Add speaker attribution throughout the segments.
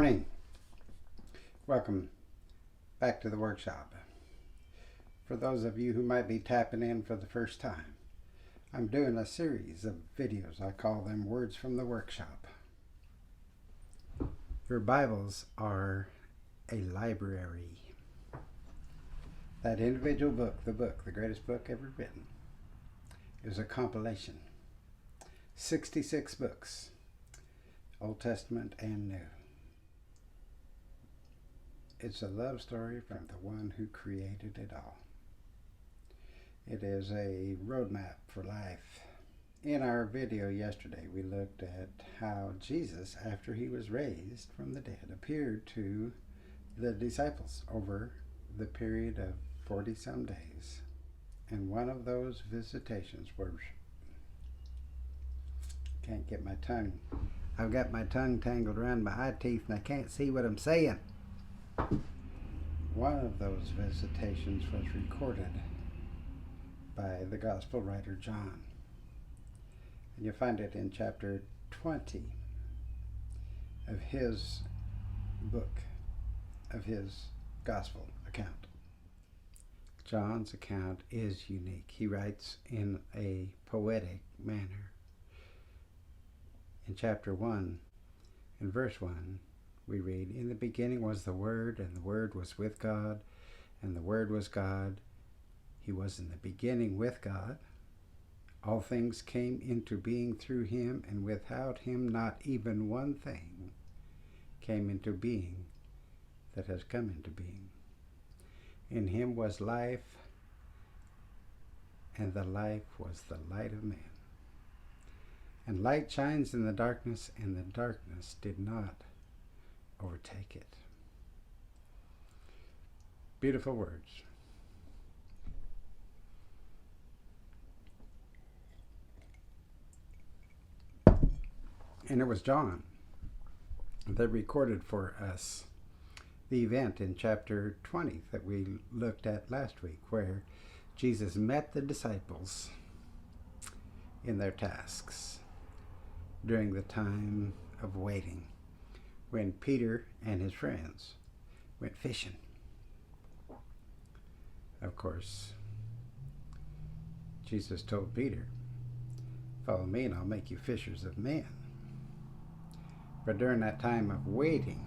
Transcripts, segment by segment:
Speaker 1: morning. Welcome back to the workshop. For those of you who might be tapping in for the first time, I'm doing a series of videos. I call them Words from the Workshop. Your Bibles are a library. That individual book, the greatest book ever written, is a compilation. 66 books, Old Testament and New. It's a love story from the one who created it all. It is a roadmap for life. In our video yesterday, we looked at how Jesus, after he was raised from the dead, appeared to the disciples over the period of 40 some days. And one of those visitations was, can't get my tongue, I've got my tongue tangled around my eye teeth and I can't see what I'm saying. One of those visitations was recorded by the gospel writer John. And you find it in chapter 20 of his book, of his gospel account. John's account is unique. He writes in a poetic manner. In chapter 1, in verse 1, we read, "In the beginning was the Word, and the Word was with God, and the Word was God. He was in the beginning with God. All things came into being through him, and without him not even one thing came into being that has come into being. In him was life, and the life was the light of man. And light shines in the darkness, and the darkness did not overtake it." Beautiful words. And it was John that recorded for us the event in chapter 20 that we looked at last week, where Jesus met the disciples in their tasks during the time of waiting, when Peter and his friends went fishing. Of course, Jesus told Peter, "Follow me and I'll make you fishers of men." But during that time of waiting,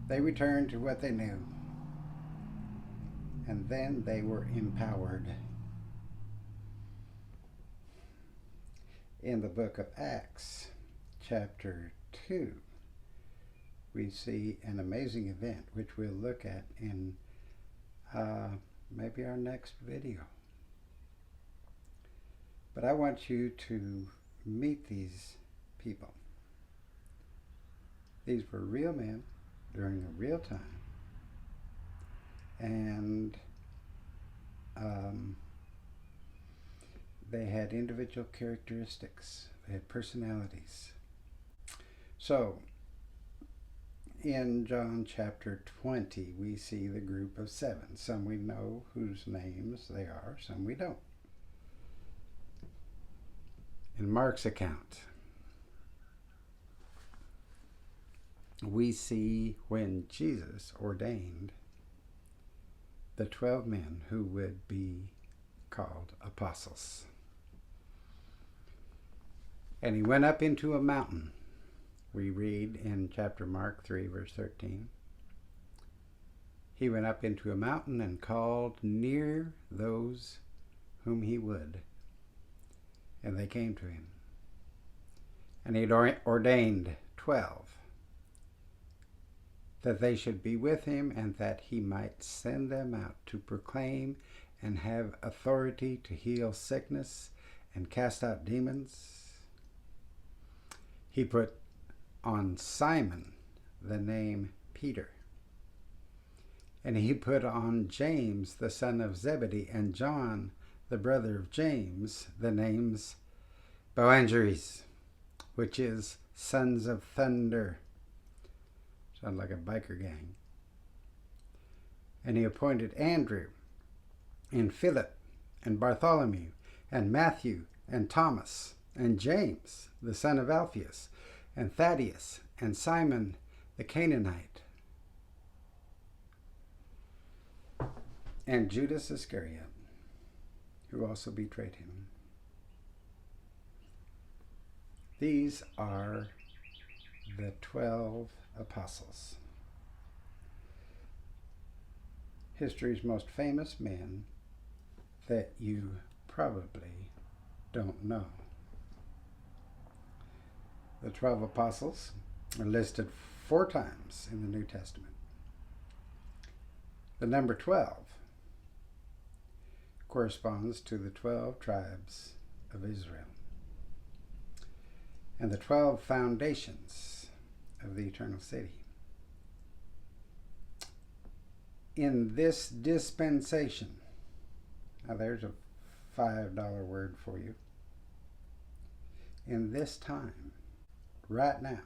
Speaker 1: they returned to what they knew. And then they were empowered. In the book of Acts, chapter 2, we see an amazing event, which we'll look at in maybe our next video. But I want you to meet these people. These were real men during a real time. And they had individual characteristics. They had personalities. So, in John chapter 20, we see the group of 7. Some we know whose names they are, some we don't. In Mark's account, we see when Jesus ordained the 12 men who would be called apostles. And he went up into a mountain. We read in chapter Mark 3, verse 13. He went up into a mountain and called near those whom he would. And they came to him. And he had ordained 12, that they should be with him, and that he might send them out to proclaim and have authority to heal sickness and cast out demons. He put on Simon the name Peter, and he put on James the son of Zebedee, and John the brother of James, the names Boanerges, which is sons of thunder. Sound like a biker gang. And he appointed Andrew, and Philip, and Bartholomew, and Matthew, and Thomas, and James, the son of Alphaeus, and Thaddeus, and Simon the Canaanite, and Judas Iscariot, who also betrayed him. These are the 12 apostles, history's most famous men that you probably don't know. The 12 apostles are listed 4 times in the New Testament. The number 12 corresponds to the 12 tribes of Israel and the 12 foundations of the eternal city. In this dispensation, now there's a $5 word for you. In this time, right now,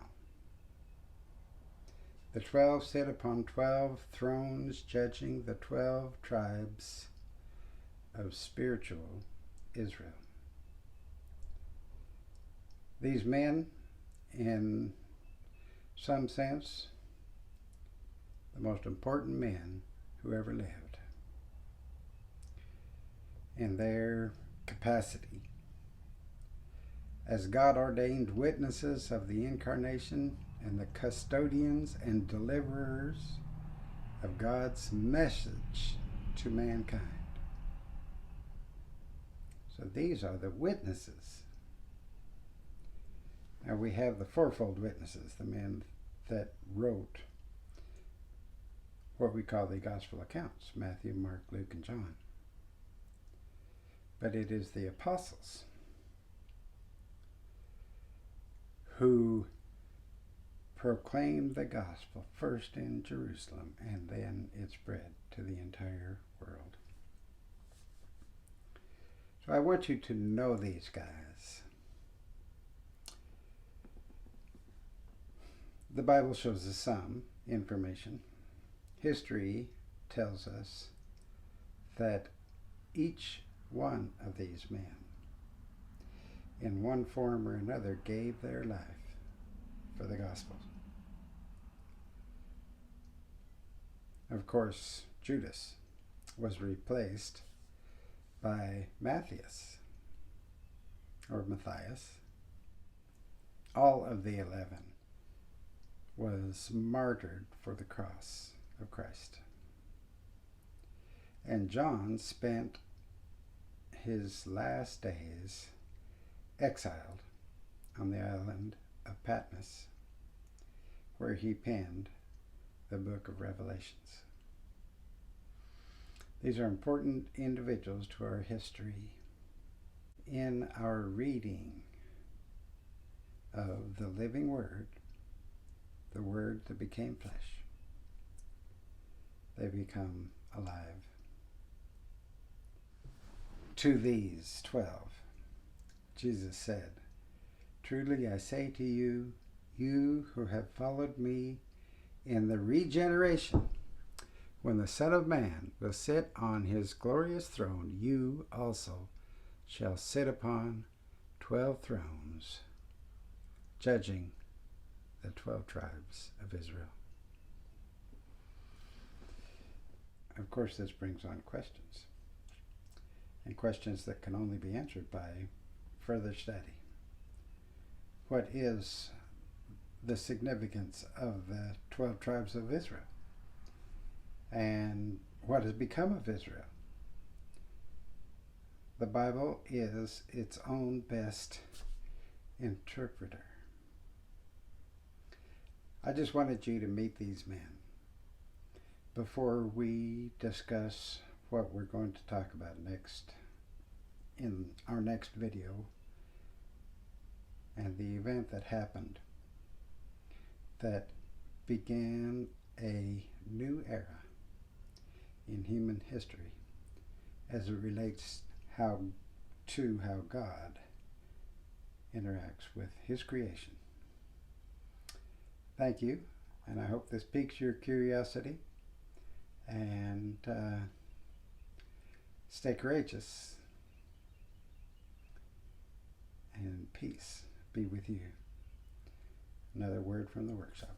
Speaker 1: the 12 sit upon 12 thrones, judging the 12 tribes of spiritual Israel. These men, in some sense, the most important men who ever lived, in their capacity as God-ordained witnesses of the incarnation and the custodians and deliverers of God's message to mankind. So these are the witnesses. Now we have the fourfold witnesses, the men that wrote what we call the gospel accounts, Matthew, Mark, Luke, and John. But it is the apostles who proclaimed the gospel first in Jerusalem, and then it spread to the entire world. So I want you to know these guys. The Bible shows us some information. History tells us that each one of these men, in one form or another, gave their life for the gospel. Of course, Judas was replaced by Matthias, or Matthias. All of the 11 was martyred for the cross of Christ. And John spent his last days exiled on the island of Patmos, where he penned the book of Revelations. These are important individuals to our history. In our reading of the living Word, the Word that became flesh, they become alive. To these 12, Jesus said, "Truly I say to you, you who have followed me in the regeneration, when the Son of Man will sit on his glorious throne, you also shall sit upon 12 thrones, judging the 12 tribes of Israel." Of course, this brings on questions, and questions that can only be answered by further study. What is the significance of the 12 tribes of Israel? And what has become of Israel? The Bible is its own best interpreter. I just wanted you to meet these men before we discuss what we're going to talk about next in our next video, and the event that happened that began a new era in human history as it relates how God interacts with his creation. Thank you, and I hope this piques your curiosity, and stay courageous, and peace be with you. Another word from the workshop.